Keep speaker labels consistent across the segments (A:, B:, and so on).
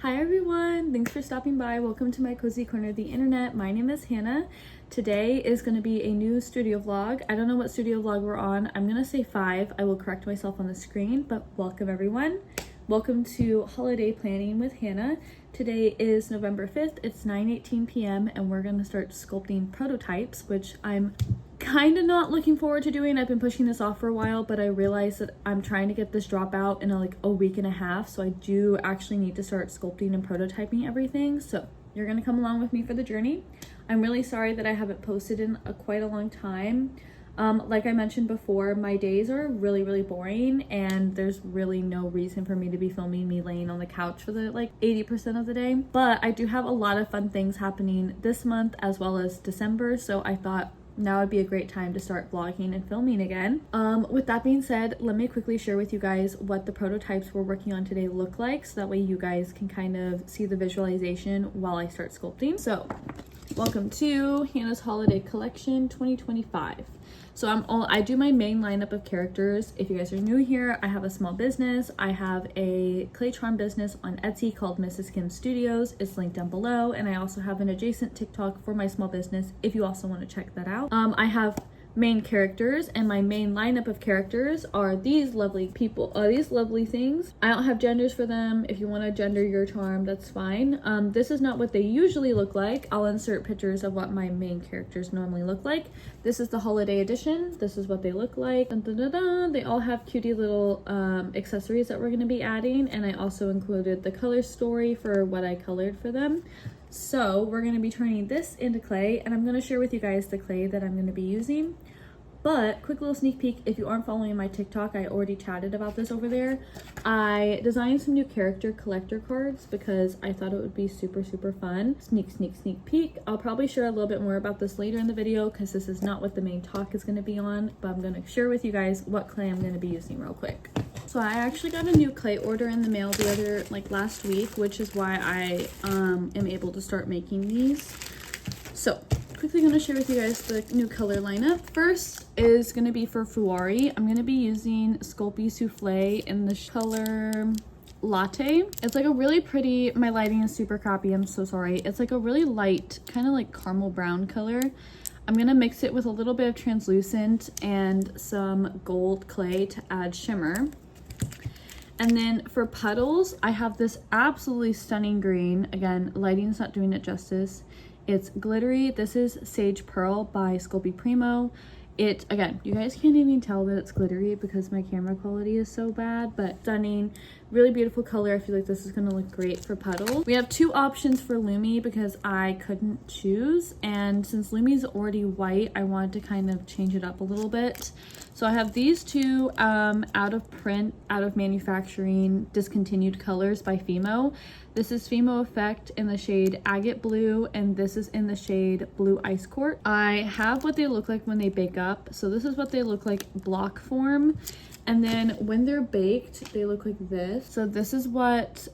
A: Hi everyone, thanks for stopping by. Welcome to my cozy corner of the internet. My name is Hannah. Today is going to be a new studio vlog. I don't know what studio vlog we're on. I'm going to say 5. I will correct myself on the screen, but welcome everyone. Welcome to Holiday Planning with Hannah. Today is November 5th. It's 9:18 p.m. and we're going to start sculpting prototypes, which I'm kind of not looking forward to doing. I've been pushing this off for a while, but I realized that I'm trying to get this drop out in a week and a half, so I do actually need to start sculpting and prototyping everything. So you're gonna come along with me for the journey. I'm really sorry that I haven't posted in quite a long time. Like I mentioned before, my days are really boring and there's really no reason for me to be filming me laying on the couch for the 80% of the day. But I do have a lot of fun things happening this month as well as December, so I thought now would be a great time to start vlogging and filming again. With that being said, let me quickly share with you guys what the prototypes we're working on today look like, so that way you guys can kind of see the visualization while I start sculpting. So welcome to Hannah's Holiday Collection 2025. So I do my main lineup of characters. If you guys are new here, I have a small business. I have a clay charm business on Etsy called Mrs.kimsstudio. It's linked down below. And I also have an adjacent TikTok for my small business if you also want to check that out. I have main characters, and my main lineup of characters are these lovely people, these lovely things. I don't have genders for them. If you want to gender your charm, that's fine. This is not what they usually look like. I'll insert pictures of what my main characters normally look like. This is the holiday edition. This is what they look like. Dun, dun, dun, dun. They all have cutie little accessories that we're going to be adding, and I also included the color story for what I colored for them. So we're going to be turning this into clay, and I'm going to share with you guys the clay that I'm going to be using. But quick little sneak peek, if you aren't following my TikTok, I already chatted about this over there. I designed some new character collector cards because I thought it would be super fun. Sneak peek. I'll probably share a little bit more about this later in the video because this is not what the main talk is going to be on, but I'm going to share with you guys what clay I'm going to be using real quick. So I actually got a new clay order in the mail last week, which is why I am able to start making these. So quickly going to share with you guys the new color lineup. First is going to be for Fuwari. I'm going to be using Sculpey Souffle in the color Latte. It's like a really pretty, my lighting is super crappy, I'm so sorry. It's like a really light, kind of like caramel brown color. I'm going to mix it with a little bit of translucent and some gold clay to add shimmer. And then for puddles, I have this absolutely stunning green. Again, lighting's not doing it justice. It's glittery. This is Sage Pearl by Sculpey Primo. Again, you guys can't even tell that it's glittery because my camera quality is so bad, but stunning, really beautiful color. I feel like this is going to look great for puddles. We have 2 options for Lumi because I couldn't choose, and since Lumi's already white, I wanted to kind of change it up a little bit. So I have these 2 out of print, out of manufacturing, discontinued colors by Fimo. This is Fimo Effect in the shade Agate Blue, and this is in the shade Blue Ice Court. I have what they look like when they bake up. So this is what they look like block form. And then when they're baked, they look like this. So this is what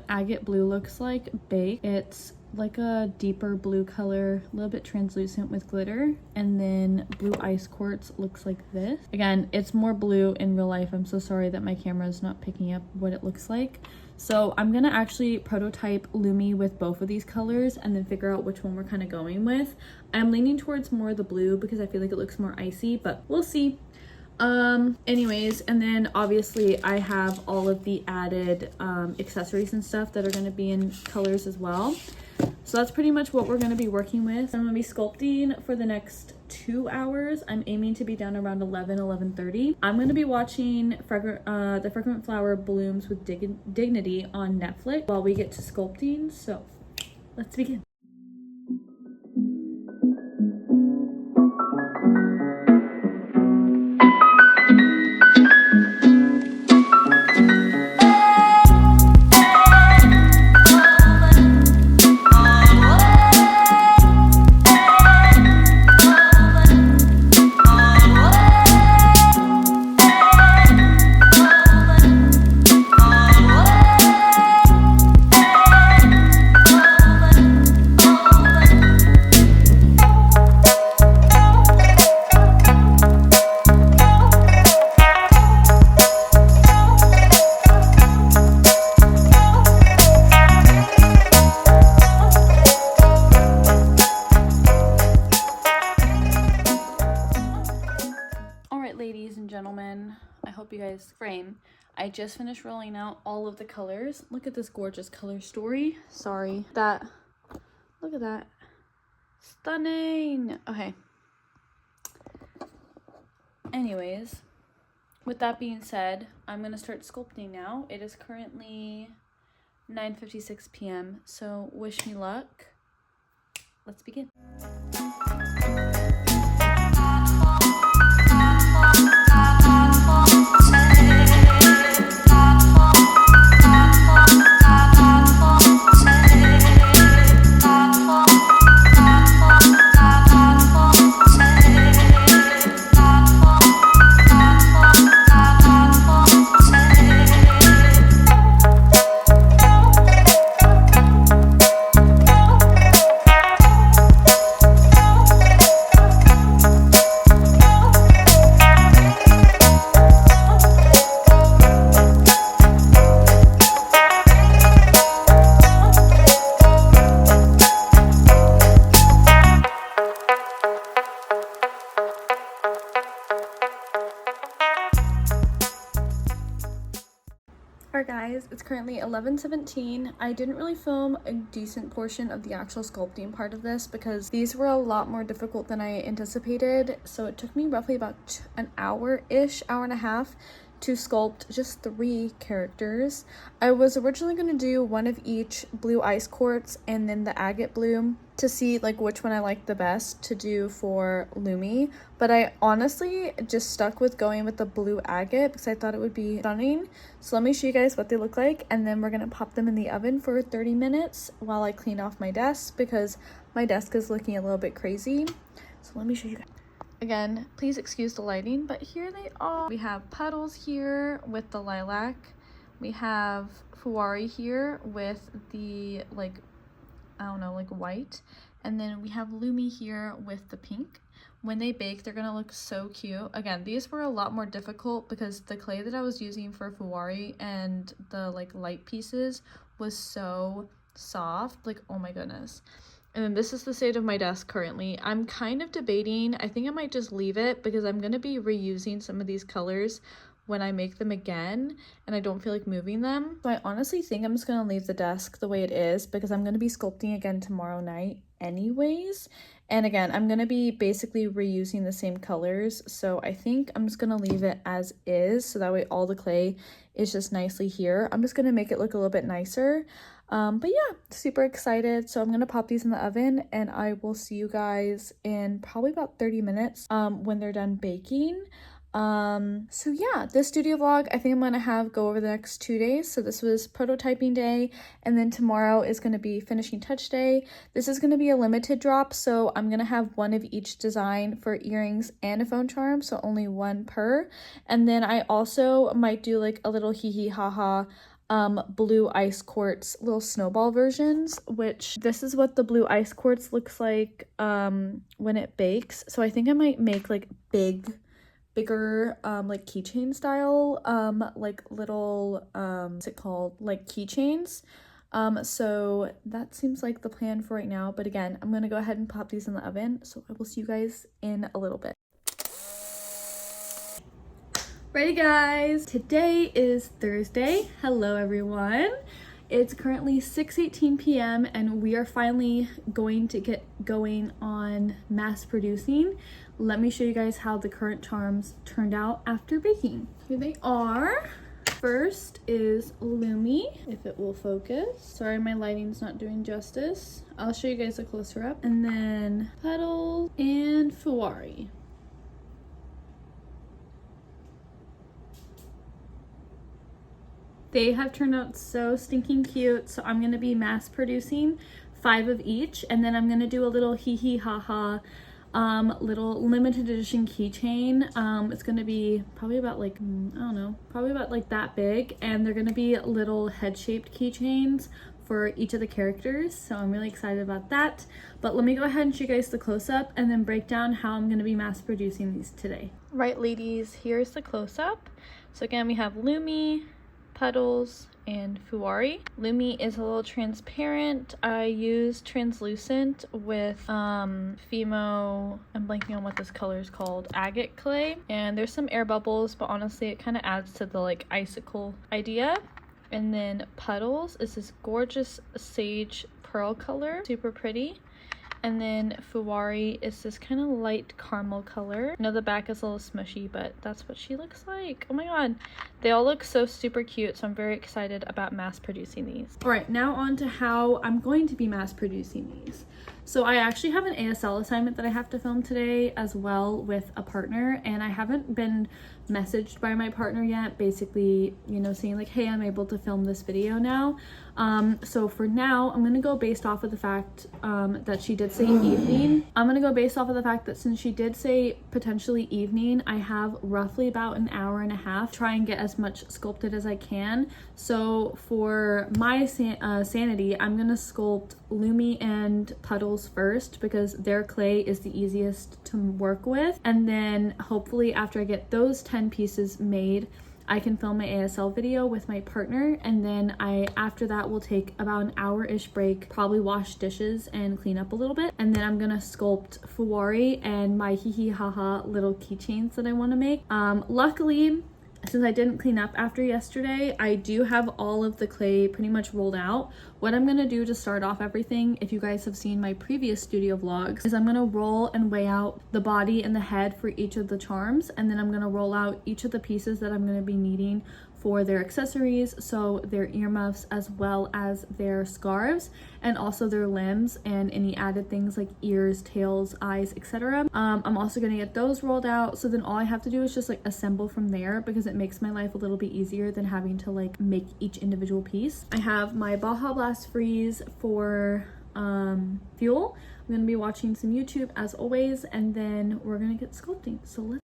A: Agate Blue looks like baked. It's like a deeper blue color, a little bit translucent with glitter, and then Blue Ice Quartz looks like this. Again, it's more blue in real life. I'm so sorry that my camera is not picking up what it looks like. So I'm gonna actually prototype Lumi with both of these colors and then figure out which one we're kind of going with. I'm leaning towards more of the blue because I feel like it looks more icy, but we'll see. Anyways, and then obviously I have all of the added accessories and stuff that are going to be in colors as well. So that's pretty much what we're going to be working with. I'm going to be sculpting for the next 2 hours. I'm aiming to be done around 11:30. I'm going to be watching the Fragrant Flower Blooms with Dignity on Netflix while we get to sculpting. So let's begin. hope you guys frame. I just finished rolling out all of the colors. Look at this gorgeous color story. Sorry. Look at that. Stunning. Okay. Anyways, with that being said, I'm going to start sculpting now. It is currently 9:56 p.m. So wish me luck. Let's begin. Alright guys, it's currently 11:17. I didn't really film a decent portion of the actual sculpting part of this because these were a lot more difficult than I anticipated. So it took me roughly about an hour-ish, hour and a half to sculpt just 3 characters. I was originally going to do one of each blue ice quartz and then the agate blue to see like which one I liked the best to do for Lumi, but I honestly just stuck with going with the blue agate because I thought it would be stunning. So let me show you guys what they look like, and then we're going to pop them in the oven for 30 minutes while I clean off my desk because my desk is looking a little bit crazy. So let me show you guys. Again, please excuse the lighting, but here they are. We have Puddles here with the lilac. We have Fuwari here with the, like, I don't know, like white. And then we have Lumi here with the pink. When they bake, they're gonna look so cute. Again, these were a lot more difficult because the clay that I was using for Fuwari and the, like, light pieces was so soft. Like, oh my goodness. And then this is the state of my desk currently. I'm kind of debating. I think I might just leave it because I'm going to be reusing some of these colors when I make them again, and I don't feel like moving them. So I honestly think I'm just going to leave the desk the way it is because I'm going to be sculpting again tomorrow night anyways. And again, I'm going to be basically reusing the same colors. So I think I'm just going to leave it as is so that way all the clay is just nicely here. I'm just going to make it look a little bit nicer. But yeah, super excited. So I'm going to pop these in the oven and I will see you guys in probably about 30 minutes when they're done baking. So yeah, this studio vlog, I think I'm going to go over the next 2 days. So this was prototyping day, and then tomorrow is going to be finishing touch day. This is going to be a limited drop, so I'm going to have one of each design for earrings and a phone charm, so only one per. And then I also might do like a little hee hee ha ha blue ice quartz little snowball versions, which this is what the blue ice quartz looks like when it bakes. So I think I might make like bigger like keychain style like little what's it called, like keychains. So that seems like the plan for right now, but again, I'm gonna go ahead and pop these in the oven, so I will see you guys in a little bit. Ready guys, today is Thursday. Hello everyone. It's currently 6:18 p.m. and we are finally going to get going on mass producing. Let me show you guys how the current charms turned out after baking. Here they are. First is Lumi, if it will focus. Sorry, my lighting's not doing justice. I'll show you guys a closer up. And then Puddles and Fuwari. They have turned out so stinking cute, so I'm going to be mass producing 5 of each, and then I'm going to do a little hee hee ha ha little limited edition keychain. It's going to be probably about like, I don't know, probably about like that big, and they're going to be little head-shaped keychains for each of the characters, so I'm really excited about that. But let me go ahead and show you guys the close-up and then break down how I'm going to be mass producing these today. Right ladies, here's the close-up. So again, we have Lumi, Puddles, and Fuwari. Lumi is a little transparent. I use translucent with Fimo, I'm blanking on what this color is called, agate clay. And there's some air bubbles, but honestly it kind of adds to the like icicle idea. And then Puddles is this gorgeous sage pearl color, super pretty. And then Fuwari is this kind of light caramel color. I know the back is a little smushy, but that's what she looks like. Oh my god. They all look so super cute, so I'm very excited about mass producing these. All right, now on to how I'm going to be mass producing these. So I actually have an ASL assignment that I have to film today as well with a partner, and I haven't been messaged by my partner yet, basically, you know, saying like, hey, I'm able to film this video now. So for now, I'm gonna go based off of the fact that she did say evening. I'm gonna go based off of the fact that since she did say potentially evening, I have roughly about an hour and a half to try and get as much sculpted as I can. So for my sanity, I'm gonna sculpt Lumi and Puddles first because their clay is the easiest to work with, and then hopefully after I get those 10 pieces made, I can film my ASL video with my partner, and then after that will take about an hour-ish break, probably wash dishes and clean up a little bit, and then I'm gonna sculpt Fuwari and my hee hee haha little keychains that I want to make. Luckily, since I didn't clean up after yesterday, I do have all of the clay pretty much rolled out. What I'm gonna do to start off everything, if you guys have seen my previous studio vlogs, is I'm gonna roll and weigh out the body and the head for each of the charms, and then I'm gonna roll out each of the pieces that I'm gonna be needing for their accessories, so their earmuffs as well as their scarves, and also their limbs and any added things like ears, tails, eyes, etc. I'm also gonna get those rolled out, so then all I have to do is just like assemble from there, because it makes my life a little bit easier than having to like make each individual piece. I have my Baja Blast Freeze for fuel. I'm gonna be watching some YouTube as always, and then we're gonna get sculpting. So let's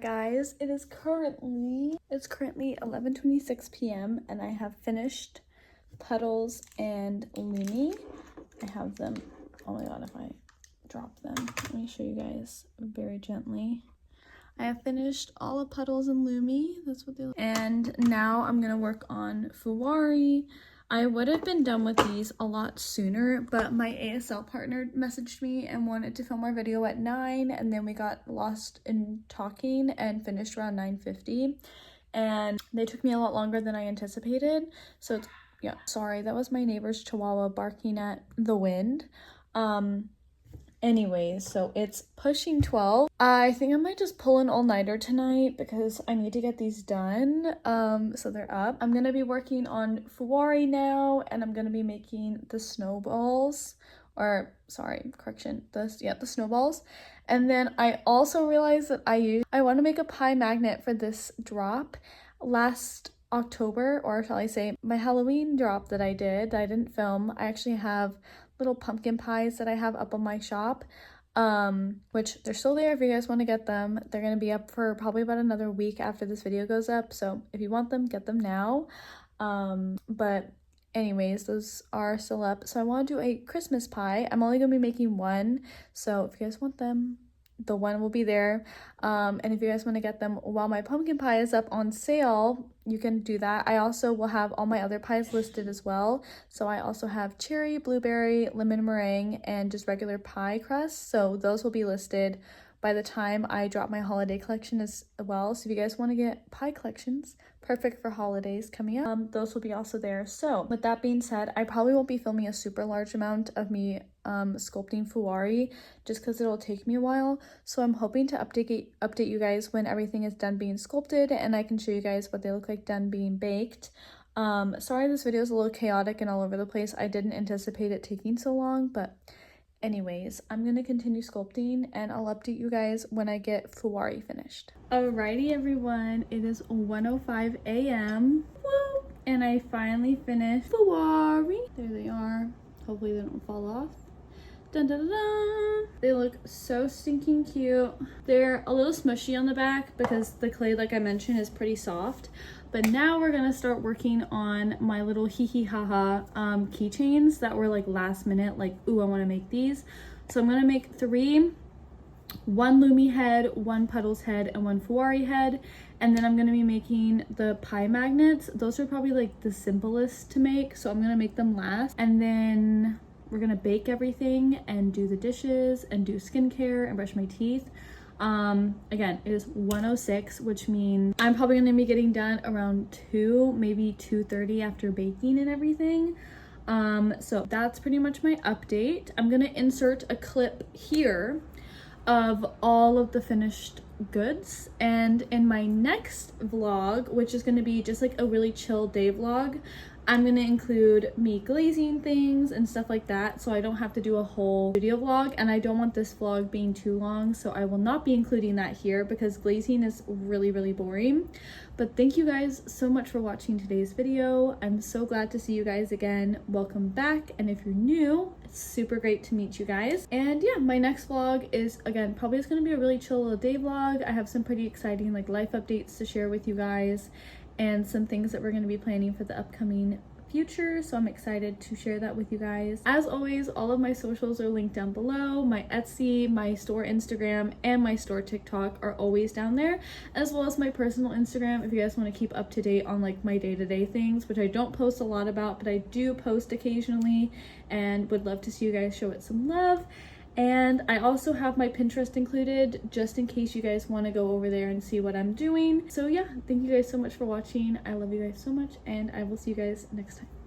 A: guys, it's currently 11:26 p.m. and I have finished Puddles and Lumi. I have them, oh my god, if I drop them, let me show you guys very gently. I have finished all of Puddles and Lumi, that's what they look like. And now I'm gonna work on Fuwari. I would have been done with these a lot sooner, but my ASL partner messaged me and wanted to film our video at 9, and then we got lost in talking and finished around 9:50, and they took me a lot longer than I anticipated. So it's, yeah, sorry, that was my neighbor's chihuahua barking at the wind. Anyways, so it's pushing 12. I think I might just pull an all-nighter tonight because I need to get these done. So they're up. I'm gonna be working on Fuwari now, and I'm gonna be making the snowballs, or sorry, correction, the snowballs. And then I also realized that I want to make a pie magnet for this drop. Last October, or shall I say my Halloween drop that I didn't film, I actually have little pumpkin pies that I have up on my shop, which they're still there if you guys want to get them. They're going to be up for probably about another week after this video goes up, so if you want them, get them now. But anyways, those are still up. So I want to do a Christmas pie. I'm only going to be making one, so if you guys want them, the one will be there. And if you guys want to get them while my pumpkin pie is up on sale, you can do that. I also will have all my other pies listed as well. So I also have cherry, blueberry, lemon meringue, and just regular pie crust. So those will be listed by the time I drop my holiday collection as well. So if you guys want to get pie collections, perfect for holidays coming up, those will be also there. So with that being said, I probably won't be filming a super large amount of me sculpting Fuwari just because it'll take me a while. So I'm hoping to update you guys when everything is done being sculpted and I can show you guys what they look like done being baked. Sorry this video is a little chaotic and all over the place. I didn't anticipate it taking so long, but anyways, I'm gonna continue sculpting and I'll update you guys when I get Fuwari finished. Alrighty everyone, it is 1:05 a.m. Woo! And I finally finished Fuwari. There they are. Hopefully they don't fall off. Dun, dun, dun, dun. They look so stinking cute. They're a little smushy on the back because the clay, like I mentioned, is pretty soft. But now we're gonna start working on my little hee hee ha ha keychains that were like last minute, like, ooh, I wanna make these. So I'm gonna make 3, 1 Lumi head, 1 Puddles head, and 1 Fuwari head. And then I'm gonna be making the pie magnets. Those are probably like the simplest to make, so I'm gonna make them last. And then we're gonna bake everything and do the dishes and do skincare and brush my teeth. Again, it is 1:06, which means I'm probably gonna be getting done around 2, maybe 2:30 after baking and everything. So that's pretty much my update. I'm gonna insert a clip here of all of the finished goods, and in my next vlog, which is gonna be just like a really chill day vlog, I'm gonna include me glazing things and stuff like that, so I don't have to do a whole video vlog, and I don't want this vlog being too long, so I will not be including that here because glazing is really boring. But thank you guys so much for watching today's video. I'm so glad to see you guys again. Welcome back, and if you're new, it's super great to meet you guys. And yeah, my next vlog is, again, probably just gonna be a really chill little day vlog. I have some pretty exciting like life updates to share with you guys and some things that we're going to be planning for the upcoming future, so I'm excited to share that with you guys. As always, all of my socials are linked down below. My Etsy, my store Instagram, and my store TikTok are always down there, as well as my personal Instagram if you guys want to keep up to date on like my day-to-day things, which I don't post a lot about, but I do post occasionally and would love to see you guys show it some love. And I also have my Pinterest included just in case you guys want to go over there and see what I'm doing. So yeah, thank you guys so much for watching. I love you guys so much, and I will see you guys next time.